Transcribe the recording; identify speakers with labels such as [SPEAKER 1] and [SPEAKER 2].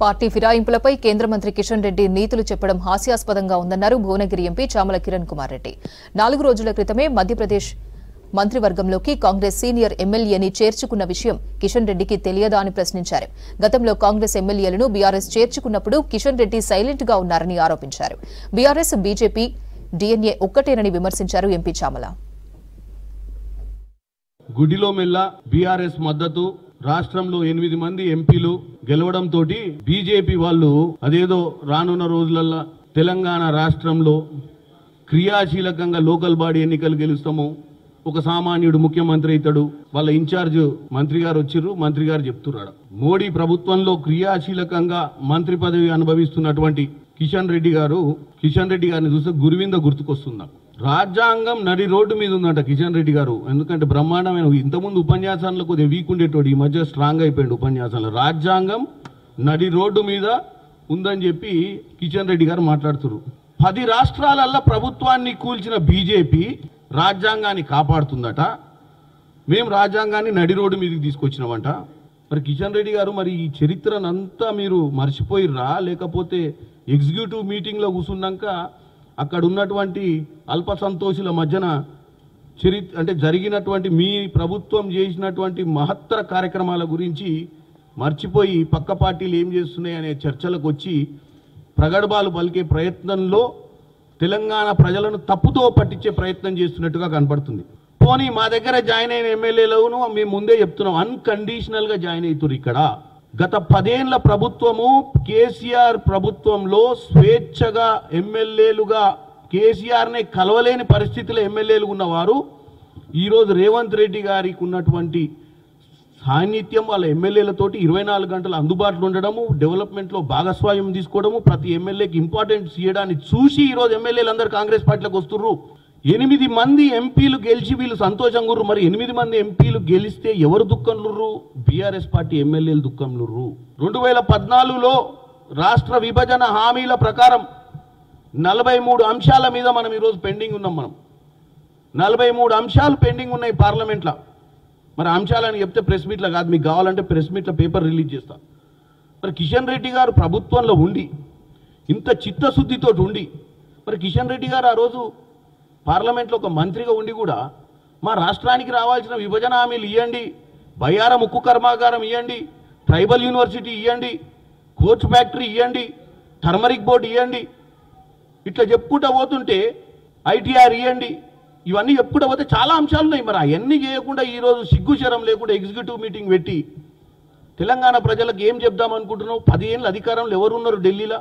[SPEAKER 1] Party ఫిరాయింపులపై కేంద్ర మంత్రి కిషన్ రెడ్డి నీతులు చెప్పడం హాస్యాస్పదంగా ఉందన్నారు భువనగిరి ఎంపీ చామల కిరణ్ కుమార్ రెడ్డి. 4 రోజుల క్రితమే మధ్యప్రదేశ్ మంత్రివర్గంలోకి కాంగ్రెస్ సీనియర్ ఎమ్మెల్యేని చేర్చుకున్న విషయం కిషన్ రెడ్డికి తెలియదా అని ప్రశ్నించారు. గతంలో కాంగ్రెస్ ఎమ్మెల్యేలను బీఆర్ఎస్ చేర్చుకున్నప్పుడు కిషన్ రెడ్డి సైలెంట్ గా ఉన్నారని ఆరోపించారు. బీఆర్ఎస్, బీజేపీ, డీఎన్ఏ ఒక్కటేనని విమర్శించారు ఎంపీ చామల.
[SPEAKER 2] గుడిలో మెల్ల బీఆర్ఎస్ మద్దతు, రాష్ట్రంలో 8 మంది ఎంపీలు గెలవడంతో బీజేపీ వాళ్ళు అదేదో రానున్న రోజులలో తెలంగాణ రాష్ట్రంలో క్రియాశీలకంగా లోకల్ బాడీ ఎన్నికలు గెలుస్తాము, ఒక సామాన్యుడు ముఖ్యమంత్రి అవుతాడు, వాళ్ళ ఇన్ఛార్జ్ మంత్రి గారు వచ్చిర్రు, మంత్రి గారు చెప్తున్నాడు. మోడీ ప్రభుత్వంలో క్రియాశీలకంగా మంత్రి పదవి అనుభవిస్తున్నటువంటి కిషన్ రెడ్డి గారిని చూస్తే గురువింద గుర్తుకొస్తుందా. రాజ్యాంగం నడి రోడ్డు మీద ఉందంట కిషన్ రెడ్డి గారు. ఎందుకంటే బ్రహ్మాండమైన ఇంతకుముందు ఉపన్యాసాల్లో కొద్దిగా వీక్ ఉండేటోడు, ఈ మధ్య స్ట్రాంగ్ అయిపోయాడు ఉపన్యాసంలో. రాజ్యాంగం నడి రోడ్డు మీద ఉందని చెప్పి కిషన్ రెడ్డి గారు మాట్లాడుతున్నారు. 10 రాష్ట్రాలల్లో ప్రభుత్వాన్ని కూల్చిన బీజేపీ రాజ్యాంగాన్ని కాపాడుతుందట, మేము రాజ్యాంగాన్ని నడి రోడ్డు మీదకి తీసుకొచ్చినామంట. మరి కిషన్ రెడ్డి గారు, మరి ఈ చరిత్రనంతా మీరు మర్చిపోయిర్రా, లేకపోతే ఎగ్జిక్యూటివ్ మీటింగ్లో కూర్చున్నాక అక్కడ ఉన్నటువంటి అల్ప సంతోషుల మధ్యన అంటే జరిగినటువంటి మీ ప్రభుత్వం చేసినటువంటి మహత్తర కార్యక్రమాల గురించి మర్చిపోయి పక్క పార్టీలు ఏం చేస్తున్నాయి అనే చర్చలకు వచ్చి ప్రగడబాలు పలికే ప్రయత్నంలో తెలంగాణ ప్రజలను తప్పుతో పట్టించే ప్రయత్నం చేస్తున్నట్టుగా కనపడుతుంది. పోనీ మా దగ్గర జాయిన్ అయిన ఎమ్మెల్యేలను మేము ముందే చెప్తున్నాం, అన్కండిషనల్గా జాయిన్ అవుతారు. ఇక్కడ గత 10 ఏళ్ల ప్రభుత్వము, కేసీఆర్ ప్రభుత్వంలో స్వేచ్ఛగా ఎమ్మెల్యేలుగా కేసీఆర్నే కలవలేని పరిస్థితిలో ఎమ్మెల్యేలు ఉన్నవారు ఈరోజు రేవంత్ రెడ్డి గారికి ఉన్నటువంటి సాన్నిధ్యం, వాళ్ళ ఎమ్మెల్యేలతోటి 24 గంటలు అందుబాటులో ఉండడము, డెవలప్మెంట్లో భాగస్వామ్యం తీసుకోవడము, ప్రతి ఎమ్మెల్యేకి ఇంపార్టెన్స్ ఇవ్వడాన్ని చూసి ఈరోజు ఎమ్మెల్యేలు అందరూ కాంగ్రెస్ పార్టీలోకి వస్తుర్రు. 8 మంది ఎంపీలు గెలిచి వీళ్ళు సంతోషంగా ఉర్రు. మరి 8 మంది ఎంపీలు గెలిస్తే ఎవరు దుఃఖంలుర్రు? బీఆర్ఎస్ పార్టీ ఎమ్మెల్యేలు దుఃఖంలుర్రు. 2014లో రాష్ట్ర విభజన హామీల ప్రకారం 43 అంశాల మీద మనం ఈరోజు పెండింగ్ ఉన్నాం. మనం 43 అంశాలు పెండింగ్ ఉన్నాయి పార్లమెంట్లో. మరి అంశాలని చెప్తే ప్రెస్ మీట్లో కాదు, మీకు కావాలంటే ప్రెస్ మీట్లో పేపర్ రిలీజ్ చేస్తా. మరి కిషన్ రెడ్డి గారు ప్రభుత్వంలో ఉండి ఇంత చిత్తశుద్ధితో ఉండి, మరి కిషన్ రెడ్డి గారు ఆ రోజు పార్లమెంట్లో ఒక మంత్రిగా ఉండి కూడా మా రాష్ట్రానికి రావాల్సిన విభజన హామీలు ఇవ్వండి, బయ్యారం ఉక్కు కర్మాగారం ఇవ్వండి, ట్రైబల్ యూనివర్సిటీ ఇవ్వండి, కోచ్ ఫ్యాక్టరీ ఇవ్వండి, టర్మరిక్ బోర్డు ఇవ్వండి, ఇట్లా చెప్పుకుంటూ పోతుంటే ఐటీఆర్ ఇవ్వండి, ఇవన్నీ చెప్పుకుంటూ పోతే చాలా అంశాలు ఉన్నాయి. మరి అవన్నీ చేయకుండా ఈరోజు సిగ్గుశరం లేకుండా ఎగ్జిక్యూటివ్ మీటింగ్ పెట్టి తెలంగాణ ప్రజలకు ఏం చెప్దామనుకుంటున్నావు? 10 ఏళ్ళ అధికారంలో ఎవరున్నారు ఢిల్లీలో?